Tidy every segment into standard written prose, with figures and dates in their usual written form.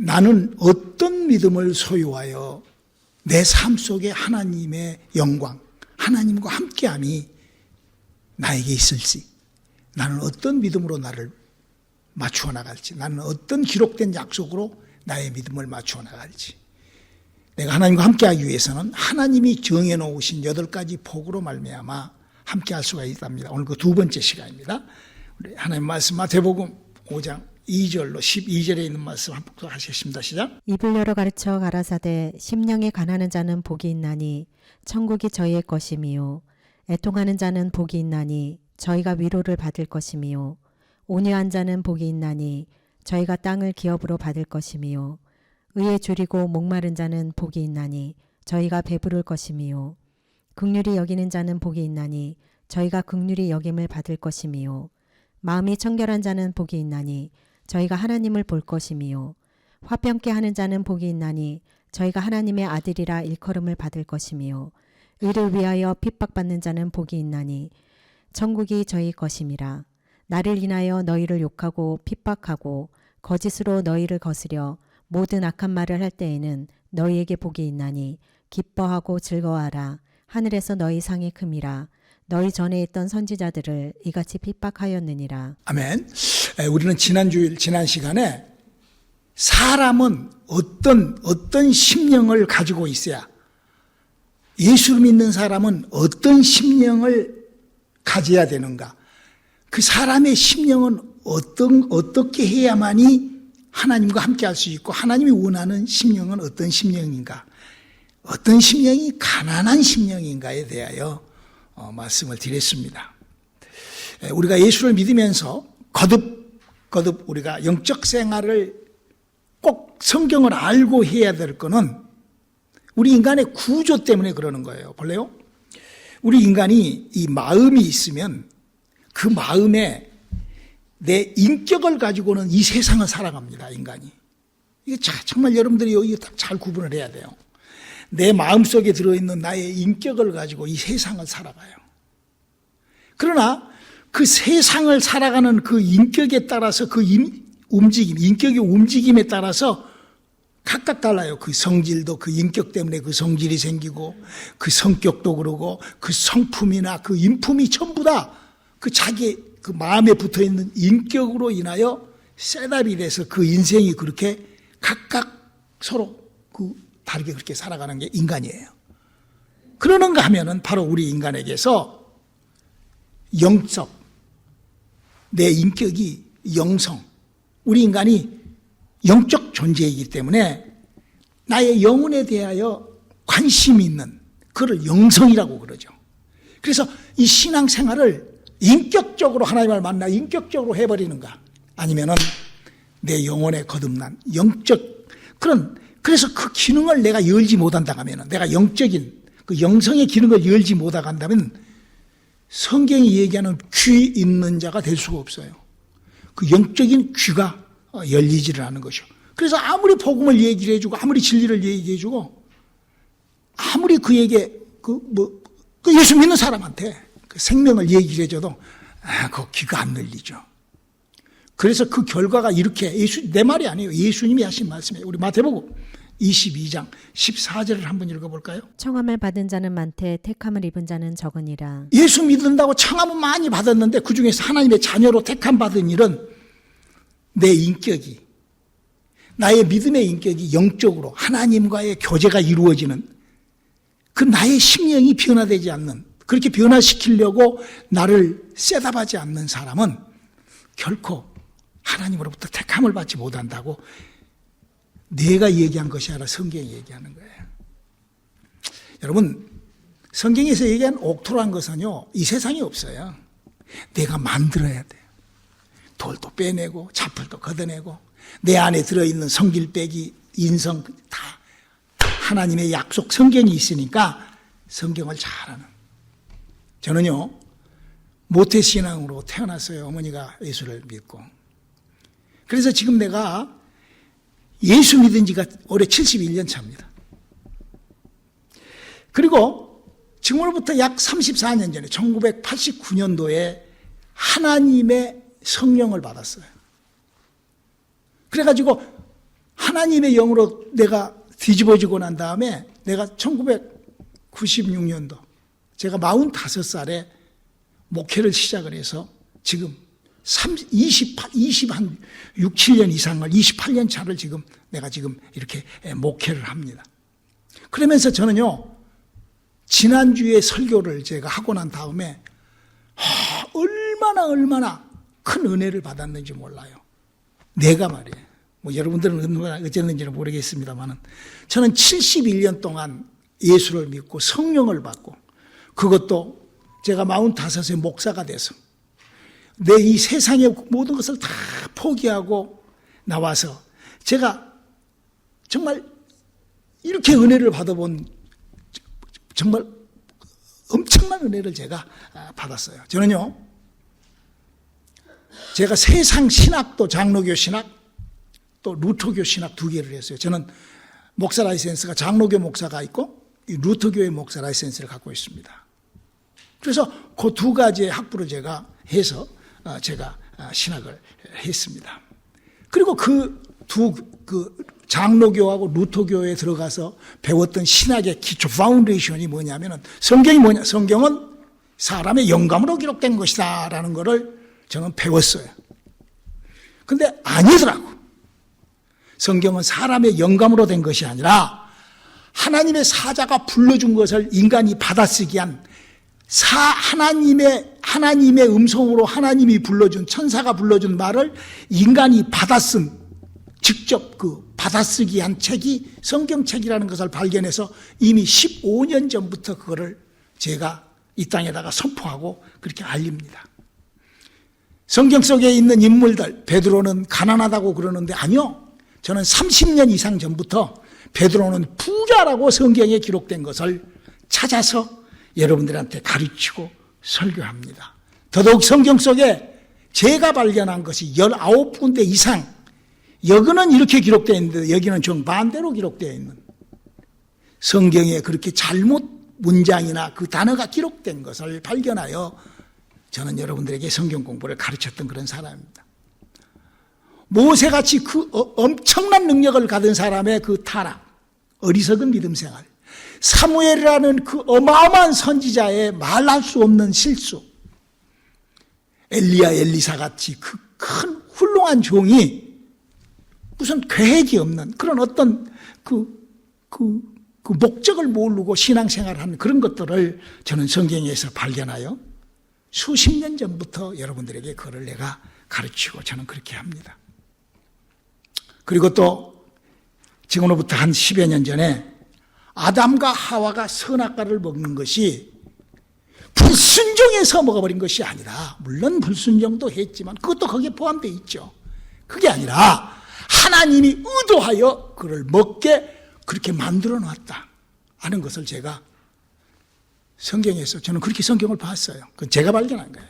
나는 어떤 믿음을 소유하여 내 삶 속에 하나님의 영광, 하나님과 함께함이 나에게 있을지, 나는 어떤 믿음으로 나를 맞추어 나갈지, 나는 어떤 기록된 약속으로 나의 믿음을 맞추어 나갈지, 내가 하나님과 함께하기 위해서는 하나님이 정해놓으신 8가지 복으로 말미암아 함께할 수가 있답니다. 오늘 그 두 번째 시간입니다. 우리 하나님 말씀 마태복음 5장 2절로 12절에 있는 말씀 한번 하시겠습니다. 시작. 입을 열어 가르쳐 가라사대 심령에 관하는 자는 복이 있나니 천국이 저희의 것이미요 애통하는 자는 복이 있나니 저희가 위로를 받을 것이미요 온유한 자는 복이 있나니 저희가 땅을 기업으로 받을 것이미요 의에 줄이고 목마른 자는 복이 있나니 저희가 배부를 것이미요 긍휼히 여기는 자는 복이 있나니 저희가 긍휼히 여김을 받을 것이미요 마음이 청결한 자는 복이 있나니 저희가 하나님을 볼 것이미요 화평케 하는 자는 복이 있나니 저희가 하나님의 아들이라 일컬음을 받을 것이미요 의를 위하여 핍박받는 자는 복이 있나니 천국이 저희 것임이라 나를 인하여 너희를 욕하고 핍박하고 거짓으로 너희를 거스려 모든 악한 말을 할 때에는 너희에게 복이 있나니 기뻐하고 즐거워하라 하늘에서 너희 상이 큼이라 너희 전에 있던 선지자들을 이같이 핍박하였느니라. 아멘. 우리는 지난 시간에 사람은 어떤 심령을 가지고 있어야, 예수를 믿는 사람은 어떤 심령을 가져야 되는가, 그 사람의 심령은 어떻게 해야만이 하나님과 함께 할 수 있고 하나님이 원하는 심령은 어떤 심령인가, 어떤 심령이 가난한 심령인가에 대하여 말씀을 드렸습니다. 우리가 예수를 믿으면서 거듭 우리가 영적 생활을 꼭 성경을 알고 해야 될 거는 우리 인간의 구조 때문에 그러는 거예요. 볼래요? 우리 인간이 이 마음이 있으면 그 마음에 내 인격을 가지고는 이 세상을 살아갑니다. 인간이. 이게 정말 여러분들이 이거 잘 구분을 해야 돼요. 내 마음속에 들어있는 나의 인격을 가지고 이 세상을 살아가요. 그러나 그 세상을 살아가는 그 인격에 따라서 그 인격의 움직임에 따라서 각각 달라요. 그 성질도 그 인격 때문에 그 성질이 생기고 그 성격도 그러고 그 성품이나 그 인품이 전부 다 그 자기 그 마음에 붙어 있는 인격으로 인하여 셋업이 돼서 그 인생이 그렇게 각각 서로 그 다르게 그렇게 살아가는 게 인간이에요. 그러는가 하면은 바로 우리 인간에게서 영적, 내 인격이 영성, 우리 인간이 영적 존재이기 때문에 나의 영혼에 대하여 관심이 있는 그걸 영성이라고 그러죠. 그래서 이 신앙생활을 인격적으로 하나님을 만나 인격적으로 해버리는가, 아니면은 내 영혼에 거듭난 영적 그래서 그 기능을 내가 열지 못한다 하면은, 내가 영적인 그 영성의 기능을 열지 못한다면 성경이 얘기하는 귀 있는 자가 될 수가 없어요. 그 영적인 귀가 열리지를 않는 것이요. 그래서 아무리 복음을 얘기를 해주고 아무리 진리를 얘기해주고 아무리 그에게 그 예수 믿는 사람한테 그 생명을 얘기를 해줘도 그 귀가 안 열리죠. 그래서 그 결과가 이렇게, 내 말이 아니에요. 예수님이 하신 말씀이에요. 우리 마태복음 22장 14절을 한번 읽어볼까요? 청함을 받은 자는 많되 택함을 입은 자는 적으니라. 예수 믿는다고 청함은 많이 받았는데 그 중에서 하나님의 자녀로 택함 받은 일은 내 인격이, 나의 믿음의 인격이 영적으로 하나님과의 교제가 이루어지는 그 나의 심령이 변화되지 않는, 그렇게 변화시키려고 나를 셋업하지 않는 사람은 결코 하나님으로부터 택함을 받지 못한다고 내가 얘기한 것이 아니라 성경이 얘기하는 거예요. 여러분, 성경에서 얘기한 옥토란 것은요, 이 세상에 없어요. 내가 만들어야 돼요. 돌도 빼내고 자풀도 걷어내고 내 안에 들어있는 성질 빼기, 인성 다 하나님의 약속 성경이 있으니까 성경을 잘 아는. 저는요, 모태신앙으로 태어났어요. 어머니가 예수를 믿고. 그래서 지금 내가 예수 믿은 지가 올해 71년 차입니다. 그리고 지금으로부터 약 34년 전에 1989년도에 하나님의 성령을 받았어요. 그래가지고 하나님의 영으로 내가 뒤집어지고 난 다음에 내가 1996년도 제가 45살에 목회를 시작을 해서 지금 6, 7년 이상을 28년 차를 지금 내가 지금 이렇게 목회를 합니다. 그러면서 저는요, 지난주에 설교를 제가 하고 난 다음에 얼마나 큰 은혜를 받았는지 몰라요. 내가 말이에요. 뭐 여러분들은 얼마나 어쨌는지는 모르겠습니다만은 저는 71년 동안 예수를 믿고 성령을 받고, 그것도 제가 45세 목사가 돼서 내 이 세상의 모든 것을 다 포기하고 나와서 제가 정말 이렇게 은혜를 받아본 정말 엄청난 은혜를 제가 받았어요. 저는요, 제가 세상 신학도 장로교 신학 또 루터교 신학 두 개를 했어요. 저는 목사 라이센스가 장로교 목사가 있고 루터교의 목사 라이센스를 갖고 있습니다. 그래서 그 두 가지의 학부를 제가 해서 제가 신학을 했습니다. 그리고 그 장로교하고 루터교에 들어가서 배웠던 신학의 기초 파운데이션이 뭐냐면은 성경은 사람의 영감으로 기록된 것이다 라는 것을 저는 배웠어요. 근데 아니더라고. 성경은 사람의 영감으로 된 것이 아니라 하나님의 사자가 불러준 것을 인간이 받아쓰기 한 하나님의 음성으로 하나님이 불러준, 천사가 불러준 말을 인간이 받아쓴, 직접 받아쓰기 한 책이 성경책이라는 것을 발견해서 이미 15년 전부터 그거를 제가 이 땅에다가 선포하고 그렇게 알립니다. 성경 속에 있는 인물들, 베드로는 가난하다고 그러는데 아니요. 저는 30년 이상 전부터 베드로는 부자라고 성경에 기록된 것을 찾아서 여러분들한테 가르치고 설교합니다. 더더욱 성경 속에 제가 발견한 것이 19군데 이상, 여기는 이렇게 기록되어 있는데 여기는 정반대로 기록되어 있는, 성경에 그렇게 잘못 문장이나 그 단어가 기록된 것을 발견하여 저는 여러분들에게 성경 공부를 가르쳤던 그런 사람입니다. 모세같이 그 엄청난 능력을 가진 사람의 그 타락, 어리석은 믿음 생활, 사무엘이라는 그 어마어마한 선지자의 말할 수 없는 실수, 엘리야 엘리사같이 그 큰 훌륭한 종이 무슨 계획이 없는 그런 어떤 그 목적을 모르고 신앙생활을 하는 그런 것들을 저는 성경에서 발견하여 수십 년 전부터 여러분들에게 그걸 내가 가르치고 저는 그렇게 합니다. 그리고 또 지금으로부터 한 10여 년 전에 아담과 하와가 선악과를 먹는 것이 불순종해서 먹어버린 것이 아니라, 물론 불순종도 했지만 그것도 거기에 포함되어 있죠. 그게 아니라 하나님이 의도하여 그를 먹게 그렇게 만들어 놨다 하는 것을 제가 성경에서, 저는 그렇게 성경을 봤어요. 그건 제가 발견한 거예요.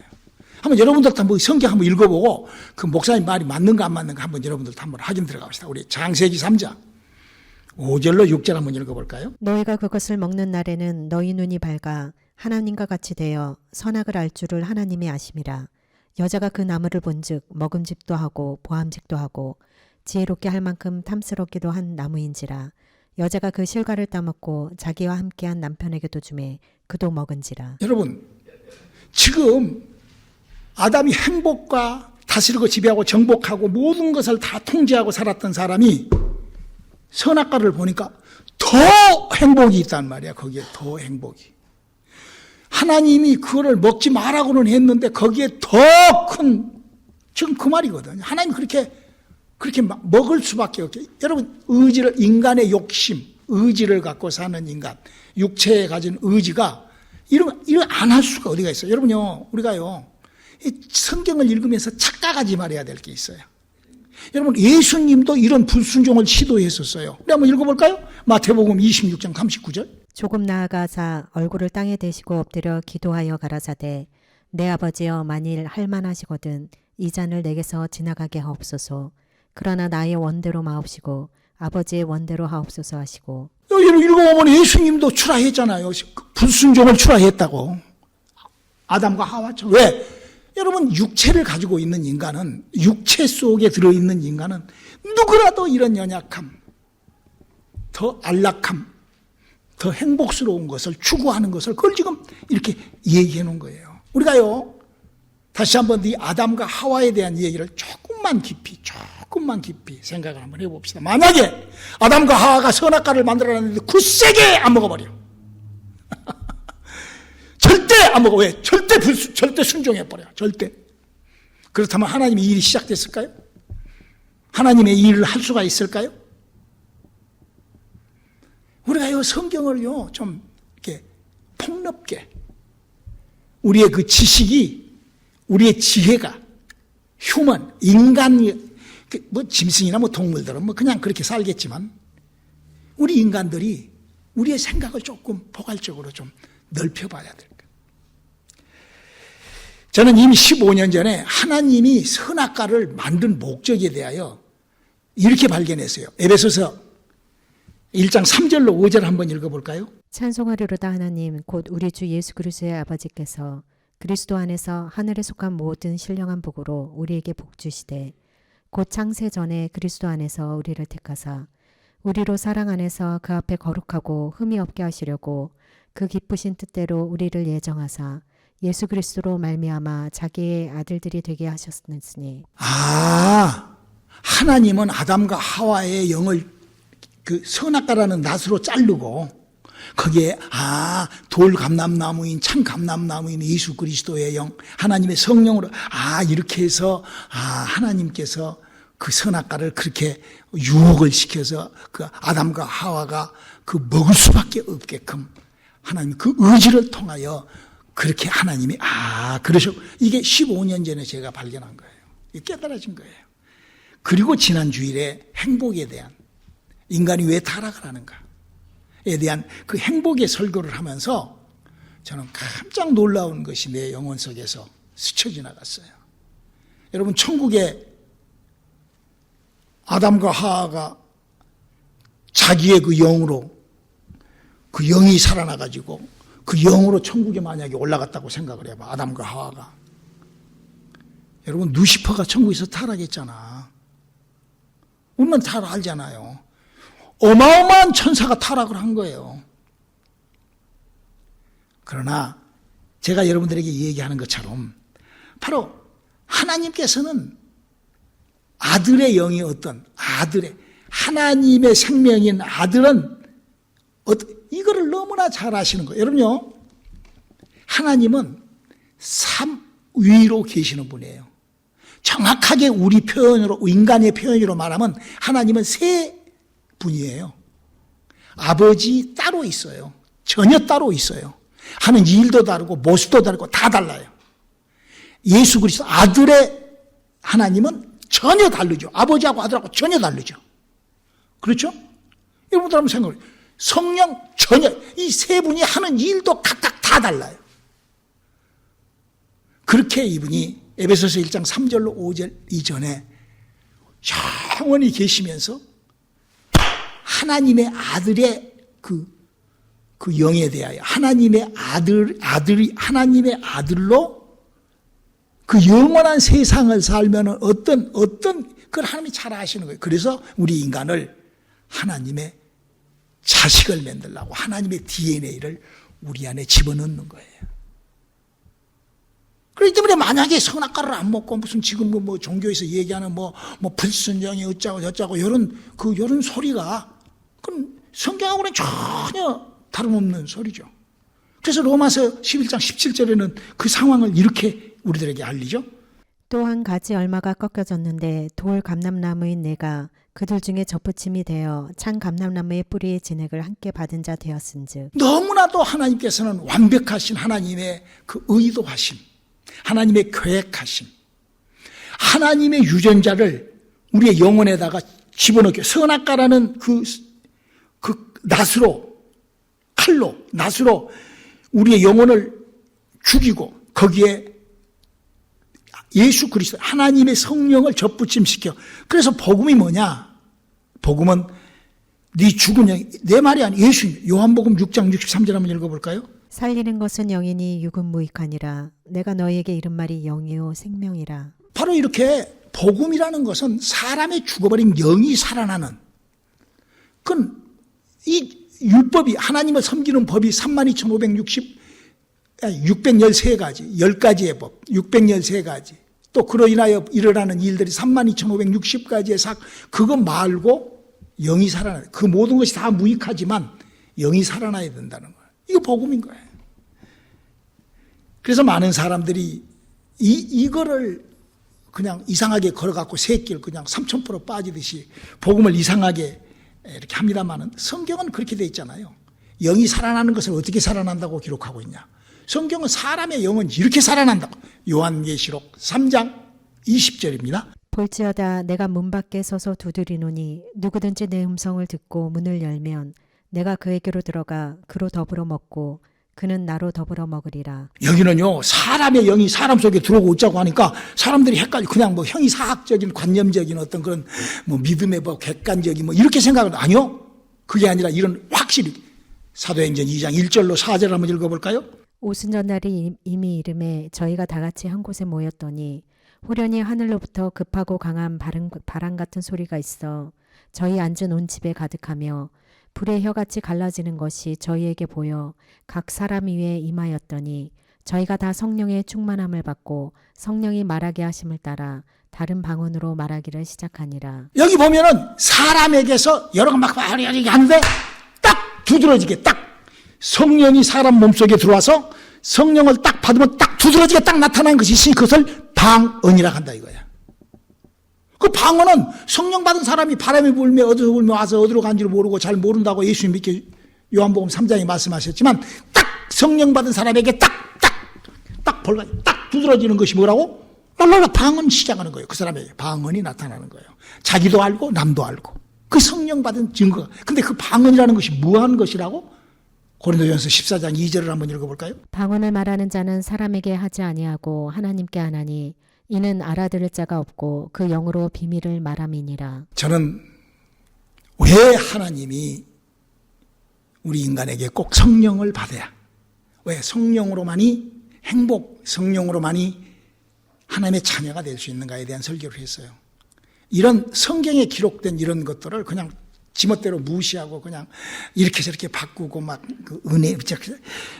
한번 여러분들도 한번 성경 한번 읽어보고 그 목사님 말이 맞는가 안 맞는가 한번 여러분들도 한번 확인 들어갑시다. 우리 창세기 3장 5절로 6절 한번 읽어볼까요? 너희가 그것을 먹는 날에는 너희 눈이 밝아 하나님과 같이 되어 선악을 알 줄을 하나님이 아심이라. 여자가 그 나무를 본즉 먹음직도 하고 보암직도 하고 지혜롭게 할 만큼 탐스럽기도 한 나무인지라. 여자가 그 실과를 따먹고 자기와 함께한 남편에게도 주매 그도 먹은지라. 여러분, 지금 아담이 행복과 다스리고 지배하고 정복하고 모든 것을 다 통제하고 살았던 사람이 선악과를 보니까 더 행복이 있단 말이야. 거기에 더 행복이. 하나님이 그거를 먹지 말라고는 했는데 거기에 더 큰, 지금 그 말이거든요. 하나님이 그렇게 먹을 수밖에 없죠. 여러분, 인간의 욕심, 의지를 갖고 사는 인간, 육체에 가진 의지가 이런 안 할 수가 어디가 있어요. 여러분요, 우리가요, 이 성경을 읽으면서 착각하지 말아야 될 게 있어요. 여러분, 예수님도 이런 불순종을 시도했었어요. 우리 한번 읽어볼까요? 마태복음 26장 39절. 조금 나아가사 얼굴을 땅에 대시고 엎드려 기도하여 가라사대 내 아버지여 만일 할만하시거든 이 잔을 내게서 지나가게 하옵소서. 그러나 나의 원대로 마옵시고 아버지의 원대로 하옵소서 하시고. 여기를 읽어보면 예수님도 출하했잖아요. 불순종을 출하했다고. 아담과 하와처럼. 왜? 여러분, 육체를 가지고 있는 인간은, 육체 속에 들어있는 인간은 누구라도 이런 연약함, 더 안락함, 더 행복스러운 것을 추구하는 것을 그걸 지금 이렇게 얘기해 놓은 거예요. 우리가요, 다시 한번 이 아담과 하와에 대한 얘기를 조금만 깊이 생각을 한번 해봅시다. 만약에 아담과 하와가 선악과를 만들어놨는데 굳세게 안 먹어버려. 절대 안 먹어. 왜? 절대 순종해버려. 절대. 그렇다면 하나님의 일이 시작됐을까요? 하나님의 일을 할 수가 있을까요? 우리가 성경을요, 좀 이렇게 폭넓게, 우리의 그 지식이, 우리의 지혜가, 인간이, 뭐 짐승이나 뭐 동물들은 뭐 그냥 그렇게 살겠지만, 우리 인간들이 우리의 생각을 조금 포괄적으로 좀 넓혀봐야 될 거예요. 저는 이미 15년 전에 하나님이 선악과를 만든 목적에 대하여 이렇게 발견했어요. 에베소서 1장 3절로 5절 한번 읽어볼까요? 찬송하리로다 하나님 곧 우리 주 예수 그리스도의 아버지께서 그리스도 안에서 하늘에 속한 모든 신령한 복으로 우리에게 복 주시되 곧 창세 전에 그리스도 안에서 우리를 택하사 우리로 사랑 안에서 그 앞에 거룩하고 흠이 없게 하시려고 그 기쁘신 뜻대로 우리를 예정하사 예수 그리스도로 말미암아 자기의 아들들이 되게 하셨으니. 하나님은 아담과 하와의 영을 그 선악과라는 낫으로 자르고 거기에 돌 감람나무인 참 감람나무인 예수 그리스도의 영, 하나님의 성령으로 이렇게 해서 하나님께서 그 선악과를 그렇게 유혹을 시켜서 그 아담과 하와가 그 먹을 수밖에 없게끔 하나님 그 의지를 통하여 그렇게 하나님이 그러셨고, 이게 15년 전에 제가 발견한 거예요. 깨달아진 거예요. 그리고 지난 주일에 행복에 대한, 인간이 왜 타락을 하는가에 대한 그 행복의 설교를 하면서 저는 깜짝 놀라운 것이 내 영혼 속에서 스쳐 지나갔어요. 여러분, 천국에 아담과 하와가 자기의 그 영으로, 그 영이 살아나가지고 그 영으로 천국에 만약에 올라갔다고 생각을 해봐. 아담과 하와가. 여러분, 루시퍼가 천국에서 타락했잖아. 우리는 잘 알잖아요. 어마어마한 천사가 타락을 한 거예요. 그러나 제가 여러분들에게 얘기하는 것처럼 바로 하나님께서는 아들의 영이 하나님의 생명인 아들은 이거를 너무나 잘 아시는 거예요. 여러분요, 하나님은 삼위로 계시는 분이에요. 정확하게 우리 표현으로, 인간의 표현으로 말하면 하나님은 세 분이에요. 아버지 따로 있어요. 전혀 따로 있어요. 하는 일도 다르고 모습도 다르고 다 달라요. 예수 그리스도 아들의 하나님은 전혀 다르죠. 아버지하고 아들하고 전혀 다르죠. 그렇죠? 여러분들 한번 생각해 보세요. 성령 전혀, 이 세 분이 하는 일도 각각 다 달라요. 그렇게 이분이 에베소서 1장 3절로 5절 이전에 영원히 계시면서 하나님의 아들의 그 영에 대하여 하나님의 하나님의 아들로 그 영원한 세상을 살면 어떤 그걸 하나님이 잘 아시는 거예요. 그래서 우리 인간을 하나님의 자식을 만들려고 하나님의 DNA를 우리 안에 집어넣는 거예요. 그렇기 때문에 만약에 선악과를 안 먹고 무슨 지금 뭐 종교에서 얘기하는 뭐 불순종이 어쩌고 저쩌고 이런 소리가 그건 성경하고는 전혀 다름없는 소리죠. 그래서 로마서 11장 17절에는 그 상황을 이렇게 우리들에게 알리죠. 또 한 가지 얼마가 꺾여졌는데 돌 감람나무인 내가 그들 중에 접붙임이 되어 찬 감람나무의 뿌리의 진액을 함께 받은 자 되었은즉. 너무나도 하나님께서는 완벽하신 하나님의 그 의도하심, 하나님의 계획하심, 하나님의 유전자를 우리의 영혼에다가 집어넣게 선악과라는 그 낫으로 우리의 영혼을 죽이고 거기에 예수 그리스도 하나님의 성령을 접붙임시켜. 그래서 복음이 뭐냐? 복음은 네 죽은 영, 내 말이 아니에요. 예수님. 요한복음 6장 63절 한번 읽어볼까요? 살리는 것은 영이니 육은 무익하니라. 내가 너희에게 이른 말이 영이요 생명이라. 바로 이렇게 복음이라는 것은 사람의 죽어버린 영이 살아나는, 그건 이 율법이, 하나님을 섬기는 법이 613가지, 10가지의 법, 613가지, 또 그로 인하여 일어나는 일들이 32,560가지의 그거 말고 영이 살아나요. 그 모든 것이 다 무익하지만 영이 살아나야 된다는 거예요. 이거 복음인 거예요. 그래서 많은 사람들이 이거를 그냥 이상하게 걸어갖고 새길 그냥 3000% 빠지듯이 복음을 이상하게 이렇게 합니다만은, 성경은 그렇게 돼 있잖아요. 영이 살아나는 것을 어떻게 살아난다고 기록하고 있냐. 성경은 사람의 영은 이렇게 살아난다고. 요한계시록 3장 20절입니다. 볼지어다 내가 문 밖에 서서 두드리노니 누구든지 내 음성을 듣고 문을 열면 내가 그에게로 들어가 그로 더불어 먹고 그는 나로 더불어 먹으리라. 여기는요, 사람의 영이 사람 속에 들어오고 있자고 하니까 사람들이 헷갈려. 그냥 뭐 형이사학적인 관념적인 어떤 그런 뭐 믿음의 뭐 객관적인 뭐 이렇게 생각은 아니요. 그게 아니라 이런 확실히 사도행전 2장 1절로 4절 한번 읽어볼까요? 오순절날이 이미 이름에 저희가 다 같이 한 곳에 모였더니 호련히 하늘로부터 급하고 강한 바람 같은 소리가 있어 저희 앉은 온 집에 가득하며 불의 혀같이 갈라지는 것이 저희에게 보여 각 사람 위에 임하였더니 저희가 다 성령의 충만함을 받고 성령이 말하게 하심을 따라 다른 방언으로 말하기를 시작하니라. 여기 보면은 사람에게서 여러 막 이렇게 하는데 딱 두드러지게 딱 성령이 사람 몸속에 들어와서 성령을 딱 받으면 딱 두드러지게 딱 나타나는 것이 있으니 그것을 방언이라 한다 이거야. 그 방언은 성령 받은 사람이 바람이 불며 어디서 불며 와서 어디로 간지를 모르고 잘 모른다고 예수님 믿게 요한복음 3장에 말씀하셨지만, 딱 성령 받은 사람에게 딱 두드러지는 것이 뭐라고? 방언 시작하는 거예요. 그 사람에게 방언이 나타나는 거예요. 자기도 알고 남도 알고. 그 성령 받은 증거가. 근데 그 방언이라는 것이 무한 것이라고? 고린도전서 14장 2절을 한번 읽어볼까요? 방언을 말하는 자는 사람에게 하지 아니하고 하나님께 하나니 이는 알아들을 자가 없고 그 영으로 비밀을 말함이니라. 저는 왜 하나님이 우리 인간에게 꼭 성령을 받아야, 왜 성령으로만이 행복, 성령으로만이 하나님의 자녀가 될 수 있는가에 대한 설교를 했어요. 이런 성경에 기록된 이런 것들을 그냥 지멋대로 무시하고 그냥 이렇게 저렇게 바꾸고 막 그 은혜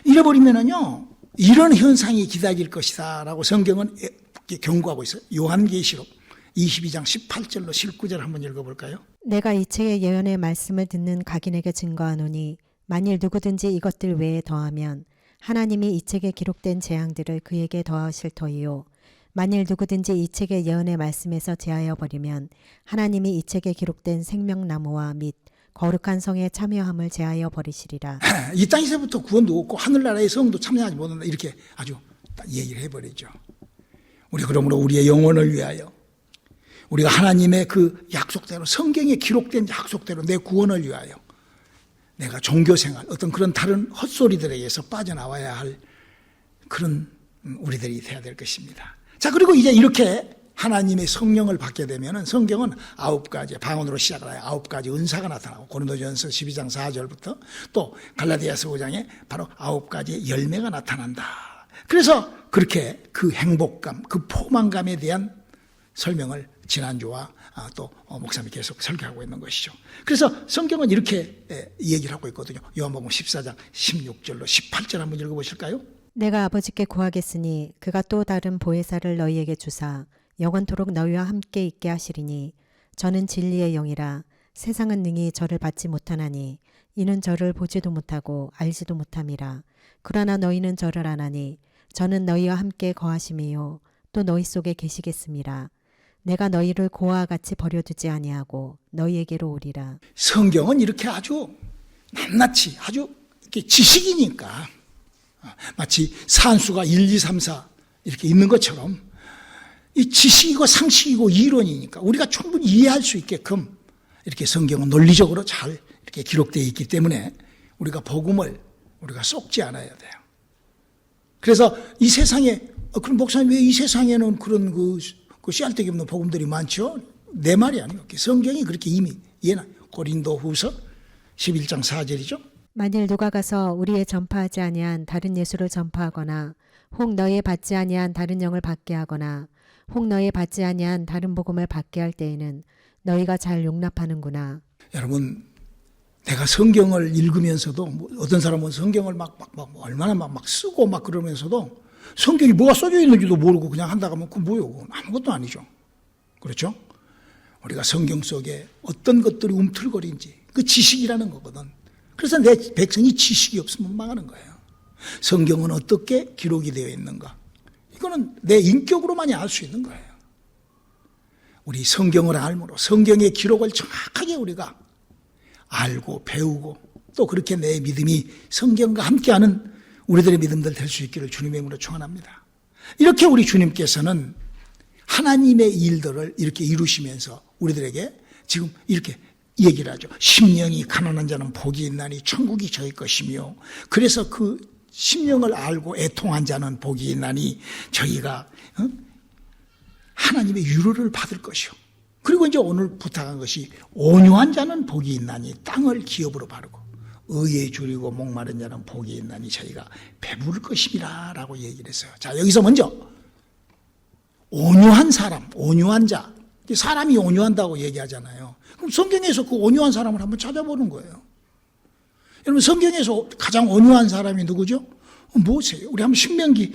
잃어버리면은요, 이런 현상이 기다릴 것이다 라고 성경은 경고하고 있어요. 요한계시록 22장 18절로 19절 한번 읽어볼까요? 내가 이 책의 예언의 말씀을 듣는 각인에게 증거하노니 만일 누구든지 이것들 외에 더하면 하나님이 이 책에 기록된 재앙들을 그에게 더하실 터이요 만일 누구든지 이 책의 예언의 말씀에서 제하여 버리면 하나님이 이 책에 기록된 생명나무와 및 거룩한 성에 참여함을 제하여 버리시리라. 이 땅에서부터 구원도 없고 하늘나라의 성도 참여하지 못한다 이렇게 아주 얘기를 해버리죠. 우리 그러므로 우리의 영혼을 위하여, 우리가 하나님의 그 약속대로, 성경에 기록된 약속대로 내 구원을 위하여 내가 종교생활, 어떤 그런 다른 헛소리들에게서 빠져나와야 할 그런 우리들이 돼야 될 것입니다. 자, 그리고 이제 이렇게 하나님의 성령을 받게 되면은 성경은 9가지, 방언으로 시작을 하여 9가지 은사가 나타나고, 고린도전서 12장 4절부터 또 갈라디아서 5장에 바로 9가지 열매가 나타난다. 그래서 그렇게 그 행복감, 그 포만감에 대한 설명을 지난주와 또 목사님이 계속 설교하고 있는 것이죠. 그래서 성경은 이렇게 얘기를 하고 있거든요. 요한복음 14장 16절로 18절 한번 읽어보실까요? 내가 아버지께 구하겠으니 그가 또 다른 보혜사를 너희에게 주사 영원토록 너희와 함께 있게 하시리니 저는 진리의 영이라 세상은 능히 저를 받지 못하나니 이는 저를 보지도 못하고 알지도 못함이라. 그러나 너희는 저를 아나니 저는 너희와 함께 거하심이요 또 너희 속에 계시겠습니다. 내가 너희를 고아와 같이 버려두지 아니하고 너희에게로 오리라. 성경은 이렇게 아주 낱낱이 아주 이렇게 지식이니까 마치 산수가 1, 2, 3, 4 이렇게 있는 것처럼 이 지식이고 상식이고 이론이니까 우리가 충분히 이해할 수 있게끔 이렇게 성경은 논리적으로 잘 이렇게 기록되어 있기 때문에 우리가 복음을 우리가 쏙지 않아야 돼요. 그래서 이 세상에 그럼 목사님 왜 이 세상에는 그런 그 씨알데기 없는 복음들이 많죠? 내 말이 아니에요. 성경이 그렇게 이미 고린도후서 11장 4절이죠. 만일 누가 가서 우리의 전파하지 아니한 다른 예수를 전파하거나 혹 너희의 받지 아니한 다른 영을 받게 하거나 혹 너희의 받지 아니한 다른 복음을 받게 할 때에는 너희가 잘 용납하는구나. 여러분, 내가 성경을 읽으면서도 어떤 사람은 성경을 얼마나 막 쓰고 막 그러면서도 성경이 뭐가 써져 있는지도 모르고 그냥 한다고 하면 그건 뭐예요? 그건 아무것도 아니죠. 그렇죠? 우리가 성경 속에 어떤 것들이 움틀거린지 그 지식이라는 거거든. 그래서 내 백성이 지식이 없으면 망하는 거예요. 성경은 어떻게 기록이 되어 있는가? 이거는 내 인격으로만이 알 수 있는 거예요. 우리 성경을 알므로 성경의 기록을 정확하게 우리가 알고 배우고 또 그렇게 내 믿음이 성경과 함께하는 우리들의 믿음들 될 수 있기를 주님의 이름으로 축원합니다. 이렇게 우리 주님께서는 하나님의 일들을 이렇게 이루시면서 우리들에게 지금 이렇게 얘기를 하죠. 심령이 가난한 자는 복이 있나니 천국이 저희 것이며, 그래서 그 심령을 알고 애통한 자는 복이 있나니 저희가 하나님의 위로를 받을 것이요. 그리고 이제 오늘 부탁한 것이 온유한 자는 복이 있나니 땅을 기업으로 바르고 의에 줄이고 목마른 자는 복이 있나니 저희가 배부를 것임이라 라고 얘기를 했어요. 자, 여기서 먼저 온유한 사람, 온유한 자. 사람이 온유한다고 얘기하잖아요. 그럼 성경에서 그 온유한 사람을 한번 찾아보는 거예요. 여러분, 성경에서 가장 온유한 사람이 누구죠? 모세예요. 우리 한번 신명기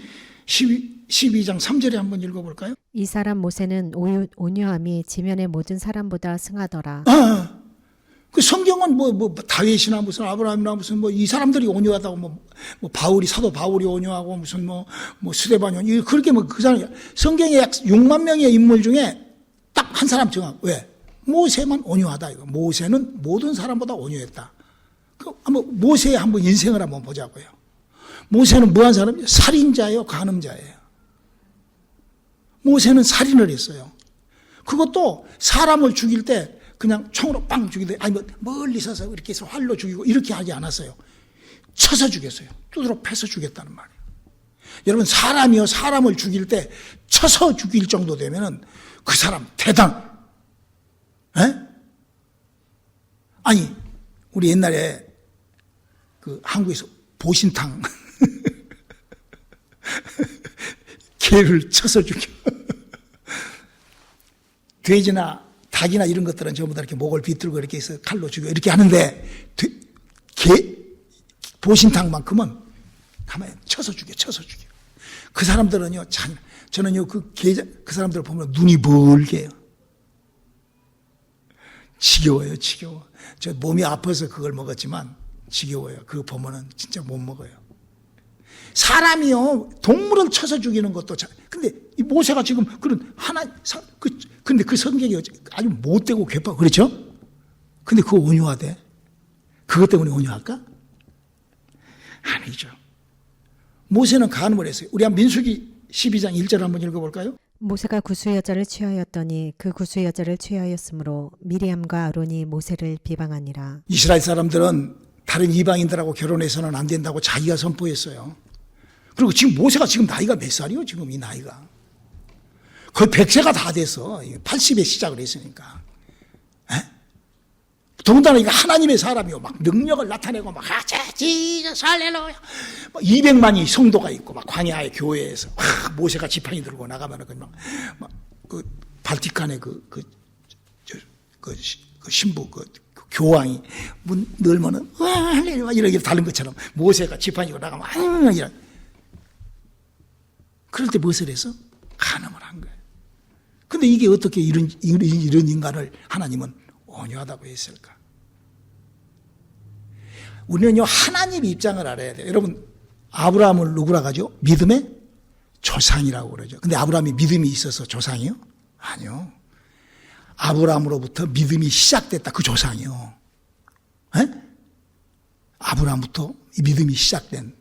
12장 3절에 한번 읽어볼까요? 이 사람 모세는 온유함이 지면의 모든 사람보다 승하더라. 그 성경은 다윗이나 무슨 아브라함이나 무슨 이 사람들이 온유하다고 뭐 바울이 사도 바울이 온유하고 무슨 뭐 스데반이 그렇게 그 사람 성경에 약 6만 명의 인물 중에 딱 한 사람 정한. 왜? 모세만 온유하다 이거. 모세는 모든 사람보다 온유했다. 그 한번 모세의 한번 인생을 한번 보자고요. 모세는 뭐한 사람이에요? 살인자예요, 간음자예요. 모세는 살인을 했어요. 그것도 사람을 죽일 때 그냥 총으로 빵 죽이되, 아니 멀리 서서 이렇게 해서 활로 죽이고 이렇게 하지 않았어요. 쳐서 죽였어요. 두드러 패서 죽였다는 말이에요. 여러분, 사람이요, 사람을 죽일 때 쳐서 죽일 정도 되면은 그 사람 대단. 에? 아니, 우리 옛날에 그 한국에서 보신탕 개를 쳐서 죽여. 돼지나 닭이나 이런 것들은 전부 다 이렇게 목을 비틀고 이렇게 해서 칼로 죽여 이렇게 하는데 보신탕만큼은 가만히 쳐서 죽여. 그 사람들은요, 저는요 그 사람들을 보면 눈이 벌게요. 지겨워요. 저 몸이 아파서 그걸 먹었지만 지겨워요. 그거 보면은 진짜 못 먹어요. 사람이요, 동물을 쳐서 죽이는 것도 근데 이 모세가 지금 그런 근데 그 성격이 아주 못되고 괴팍, 그렇죠? 근데 그거 온유하대. 그것 때문에 온유할까? 아니죠. 모세는 간음을 했어요. 우리 한 민수기 12장 1절 한번 읽어볼까요? 모세가 구수 여자를 취하였더니 그 구수 여자를 취하였으므로 미리암과 아론이 모세를 비방하니라. 이스라엘 사람들은 다른 이방인들하고 결혼해서는 안 된다고 자기가 선포했어요. 그리고 지금 모세가 지금 나이가 몇 살이요? 지금 이 나이가 거의 100세가 다 돼서 80에 시작을 했으니까. 더군다나 이거 하나님의 사람이요, 막 능력을 나타내고 막 지저스 할렐루야 200만이 성도가 있고 막 광야의 교회에서 모세가 지팡이 들고 나가면은 그 발티칸의 그 신부 그 교황이 문 열면은 할렐루야 이렇게 다른 것처럼 모세가 지팡이 들고 나가면 이런. 그럴 때 무엇을 해서 간음을 한 거예요. 근데 이게 어떻게 이런 인간을 하나님은 온유하다고 했을까? 우리는요, 하나님 입장을 알아야 돼요. 여러분, 아브라함을 누구라고 하죠? 믿음의 조상이라고 그러죠. 근데 아브라함이 믿음이 있어서 조상이요? 아니요. 아브라함으로부터 믿음이 시작됐다. 그 조상이요. 아브라함부터 이 믿음이 시작된.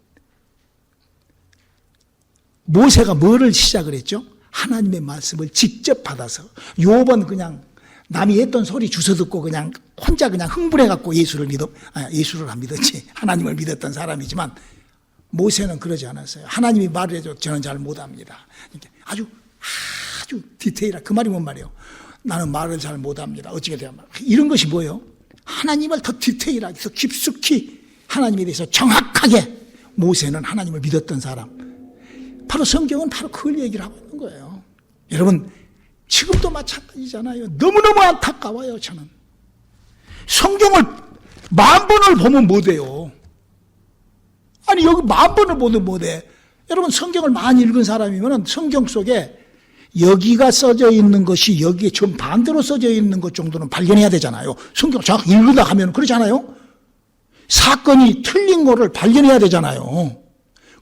모세가 뭐를 시작을 했죠? 하나님의 말씀을 직접 받아서. 욥은 그냥 남이 했던 소리 주워 듣고 그냥 혼자 그냥 흥분해갖고 예수를 안 믿었지. 하나님을 믿었던 사람이지만 모세는 그러지 않았어요. 하나님이 말을 해도 저는 잘 못합니다. 아주 디테일한, 그 말이 뭔 말이에요? 나는 말을 잘 못합니다. 어찌게 돼야 이런 것이 뭐예요? 하나님을 더 디테일하게, 더 깊숙이 하나님에 대해서 정확하게 모세는 하나님을 믿었던 사람. 바로 성경은 바로 그걸 얘기를 하고 있는 거예요. 여러분 지금도 마찬가지잖아요. 너무너무 안타까워요. 저는 성경을 10,000번을 보면 뭐 돼요? 아니 여기 10,000번을 보면 뭐 돼? 여러분 성경을 많이 읽은 사람이면 성경 속에 여기가 써져 있는 것이 여기에 좀 반대로 써져 있는 것 정도는 발견해야 되잖아요. 성경 정확히 읽으다 하면 그렇잖아요. 사건이 틀린 거를 발견해야 되잖아요.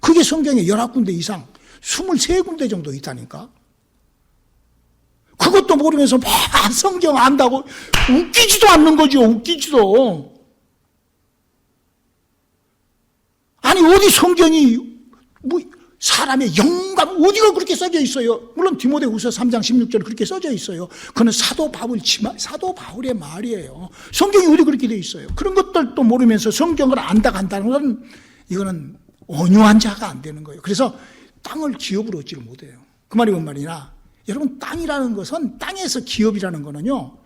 그게 성경에 19군데 이상 23군데 정도 있다니까. 그것도 모르면서 막 성경 안다고 웃기지도 않는 거죠. 웃기지도. 아니 어디 성경이 뭐 사람의 영감 어디가 그렇게 써져 있어요. 물론 디모데후서 3장 16절 그렇게 써져 있어요. 그는 사도 바울의 말이에요. 성경이 어디 그렇게 돼 있어요. 그런 것들도 모르면서 성경을 안다는 건 이거는 온유한 자가 안 되는 거예요. 그래서 땅을 기업으로 얻지를 못해요. 그 말이 뭔 말이냐. 여러분 땅이라는 것은 땅에서 기업이라는 거는요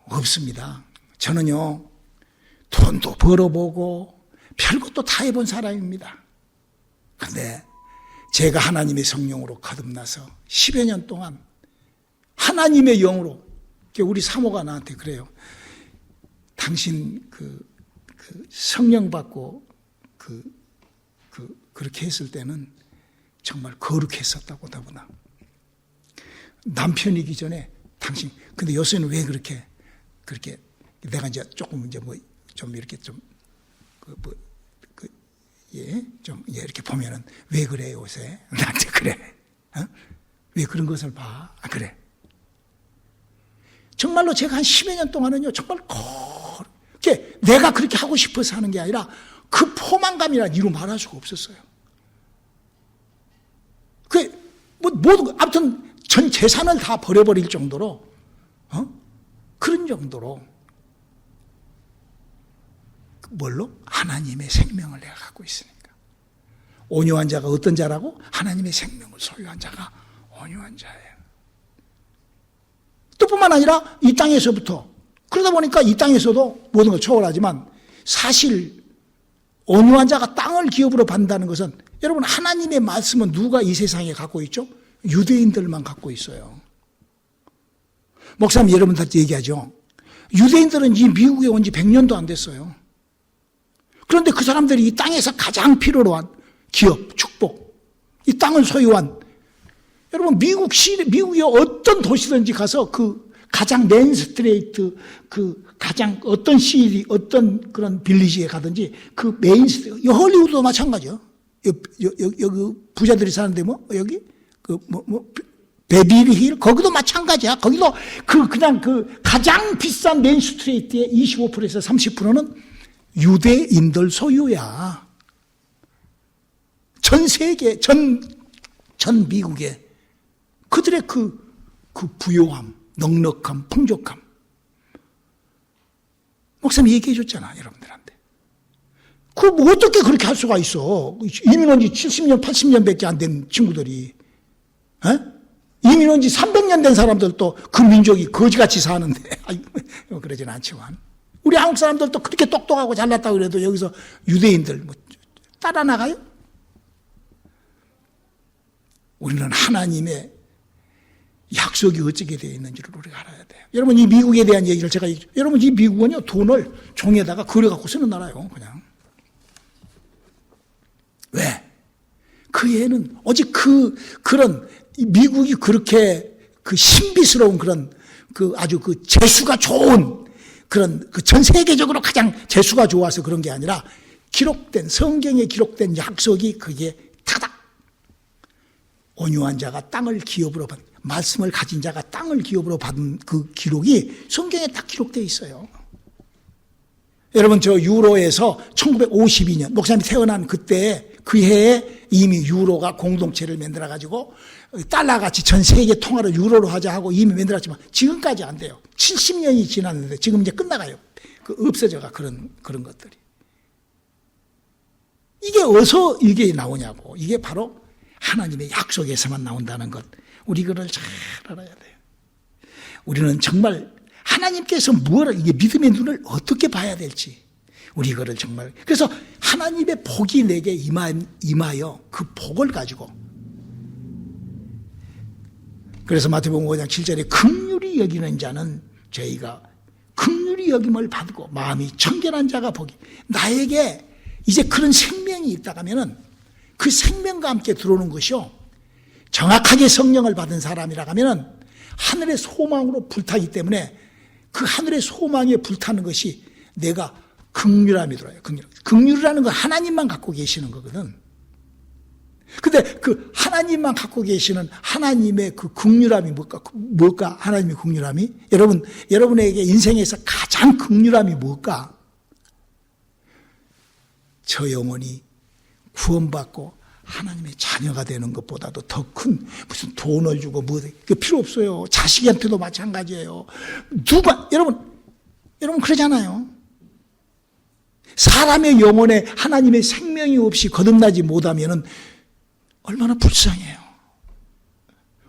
없습니다. 저는요 돈도 벌어보고 별것도 다 해본 사람입니다. 그런데 제가 하나님의 성령으로 거듭나서 10여 년 동안 하나님의 영으로 우리 사모가 나한테 그래요. 당신 그 성령 받고 그렇게 했을 때는 정말 거룩했었다고 너무나. 남편이기 전에 당신 근데 요새는 왜 그렇게 내가 이제 조금 이제 뭐 좀 이렇게 좀 좀 이렇게 보면은 왜 그래 요새 나한테 그래? 어? 왜 그런 것을 봐? 그래. 정말로 제가 한 10여 년 동안은요 정말 그렇게 내가 그렇게 하고 싶어서 하는 게 아니라 그 포만감이라 이루 말할 수가 없었어요. 모두 아무튼 전 재산을 다 버려버릴 정도로 그런 정도로 뭘로? 하나님의 생명을 내가 갖고 있으니까. 온유한 자가 어떤 자라고? 하나님의 생명을 소유한 자가 온유한 자예요. 또 뿐만 아니라 이 땅에서부터 그러다 보니까 이 땅에서도 모든 걸 초월하지만 사실 온유한 자가 땅을 기업으로 받는다는 것은 여러분 하나님의 말씀은 누가 이 세상에 갖고 있죠? 유대인들만 갖고 있어요. 목사님 여러분들한테 얘기하죠. 유대인들은 이 미국에 온 지 100년도 안 됐어요. 그런데 그 사람들이 이 땅에서 가장 필요로 한 기업, 축복, 이 땅을 소유한 여러분 미국의 어떤 도시든지 가서 그 가장 맨 스트레이트 가장 어떤 시리 어떤 그런 빌리지에 가든지 그 메인 스트레이트 헐리우드도 마찬가지요. 여기 부자들이 사는데 뭐 여기 베비리 힐 거기도 마찬가지야. 거기도 그냥 가장 비싼 메인 스트레이트의 25%에서 30%는 유대인들 소유야. 전 세계, 전 미국에 그들의 그 부요함, 넉넉함, 풍족함. 목사님 얘기해 줬잖아, 여러분들한테. 뭐 어떻게 그렇게 할 수가 있어? 이민 온 지 70년, 80년 밖에 안 된 친구들이. 이민 온 지 300년 된 사람들도 그 민족이 거지같이 사는데, 그러진 않지만. 우리 한국 사람들도 그렇게 똑똑하고 잘났다고 그래도 여기서 유대인들 따라 나가요? 우리는 하나님의 약속이 어떻게 되어 있는지를 우리가 알아야 돼요. 여러분 이 미국에 대한 얘기를 여러분 이 미국은요 돈을 종에다가 그려갖고 쓰는 나라예요. 그냥. 왜? 그 애는 오직 그런 미국이 그렇게 신비스러운 그런 아주 재수가 좋은 그런 전 세계적으로 가장 재수가 좋아서 그런 게 아니라 성경에 기록된 약속이 그게 타닥. 온유한 자가 땅을 기업으로 받은, 말씀을 가진 자가 땅을 기업으로 받은 그 기록이 성경에 딱 기록되어 있어요. 여러분 저 유로에서 1952년 목사님이 태어난 그때 그 해에 이미 유로가 공동체를 만들어가지고 달러같이 전 세계 통화를 유로로 하자 하고 이미 만들었지만 지금까지 안 돼요. 70년이 지났는데 지금 이제 끝나가요. 없어져가 그런 것들이. 이게 어디서 이게 나오냐고. 이게 바로 하나님의 약속에서만 나온다는 것. 우리 그걸 잘 알아야 돼요. 우리는 정말 하나님께서 이게 믿음의 눈을 어떻게 봐야 될지. 우리 이거를 정말, 그래서 하나님의 복이 내게 임하여 그 복을 가지고, 그래서 마태복음 5장 7절에 긍휼히 여기는 자는 저희가 긍휼히 여김을 받고 마음이 청결한 자가 복이, 나에게 이제 그런 생명이 있다가 하면은 그 생명과 함께 들어오는 것이요, 정확하게 성령을 받은 사람이라 하면은 하늘의 소망으로 불타기 때문에 그 하늘의 소망에 불타는 것이 내가 긍휼함이 들어요. 긍휼이라는 건 하나님만 갖고 계시는 거거든. 근데 그 하나님만 갖고 계시는 하나님의 그 긍휼함이 뭘까? 하나님의 긍휼함이? 여러분에게 인생에서 가장 긍휼함이 뭘까? 저 영혼이 구원받고 하나님의 자녀가 되는 것보다도 더 큰 무슨 돈을 주고 그 필요 없어요. 자식한테도 마찬가지예요. 여러분 그러잖아요. 사람의 영혼에 하나님의 생명이 없이 거듭나지 못하면은 얼마나 불쌍해요.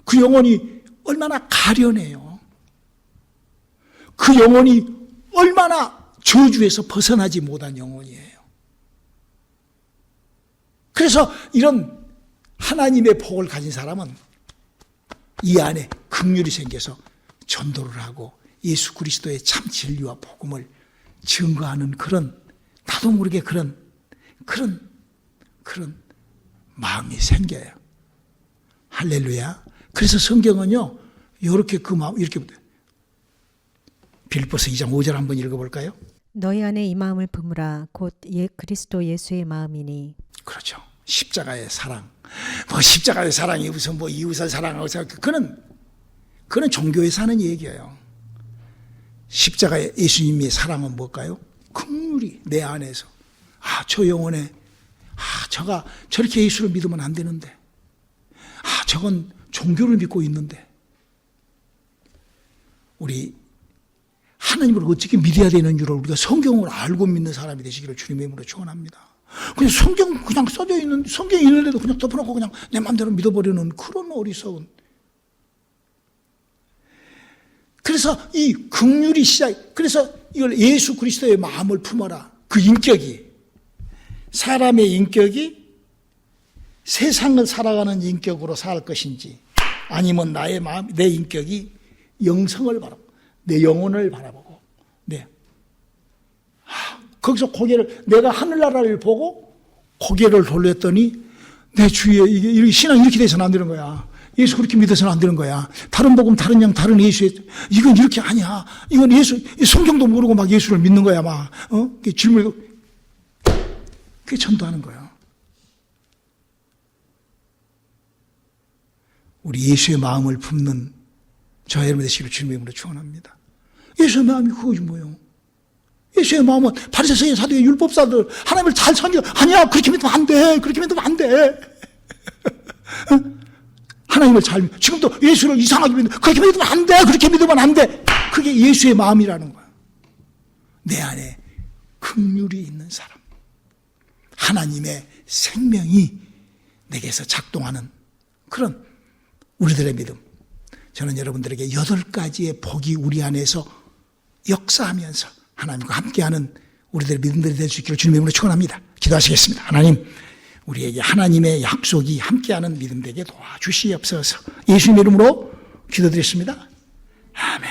그 영혼이 얼마나 가련해요. 그 영혼이 얼마나 저주에서 벗어나지 못한 영혼이에요. 그래서 이런 하나님의 복을 가진 사람은 이 안에 긍휼이 생겨서 전도를 하고 예수 그리스도의 참 진리와 복음을 증거하는 그런, 나도 모르게 그런 마음이 생겨요. 할렐루야. 그래서 성경은요, 이렇게 그 마음, 이렇게, 빌립보서 2장 5절 한번 읽어볼까요? 너희 안에 이 마음을 품으라. 곧 그리스도 예수의 마음이니. 그렇죠. 십자가의 사랑. 십자가의 사랑이 무슨 이웃을 사랑하고, 그는 종교에서 하는 얘기예요. 십자가의 예수님의 사랑은 뭘까요? 긍휼이 내 안에서, 저 영혼에, 저가 저렇게 예수를 믿으면 안 되는데, 저건 종교를 믿고 있는데, 우리 하나님을 어떻게 믿어야 되는 줄을 우리가 성경을 알고 믿는 사람이 되시기를 주님의 이름으로 축원합니다. 그냥 성경 그냥 써져 있는, 성경이 있는데도 그냥 덮어놓고 그냥 내 마음대로 믿어버리는 그런 어리석은. 그래서 이 긍휼이 그래서 이걸 예수 그리스도의 마음을 품어라. 그 인격이, 사람의 인격이 세상을 살아가는 인격으로 살 것인지, 아니면 나의 마음, 내 인격이 영성을 바라보고 내 영혼을 바라보고, 거기서 내가 하늘나라를 보고 고개를 돌렸더니 내 주위에 이게 신앙이 이렇게 돼서는 안 되는 거야. 예수 그렇게 믿어서는 안 되는 거야. 다른 복음, 다른 양, 다른 예수의, 이건 이렇게 아니야. 이건 성경도 모르고 막 예수를 믿는 거야, 막. 질문, 그게 전도하는 거야. 우리 예수의 마음을 품는 저와 여러분 되시기를 주님의 이름으로 축원합니다. 예수의 마음이 그거지 뭐예요. 예수의 마음은 바리새인, 사두개, 율법사들 하나님을 잘 섬겨, 아니야, 그렇게 믿으면 안 돼. 그렇게 믿으면 안 돼. 하나님을 지금도 예수를 이상하게 믿는, 그렇게 믿으면 안 돼. 그렇게 믿으면 안 돼. 그게 예수의 마음이라는 거야. 내 안에 긍휼이 있는 사람, 하나님의 생명이 내게서 작동하는 그런 우리들의 믿음. 저는 여러분들에게 8가지의 복이 우리 안에서 역사하면서 하나님과 함께하는 우리들의 믿음들이 될 수 있기를 주님의 이름으로 축원합니다. 기도하시겠습니다. 하나님, 우리에게 하나님의 약속이 함께하는 믿음 되게 도와주시옵소서. 예수님의 이름으로 기도드렸습니다. 아멘.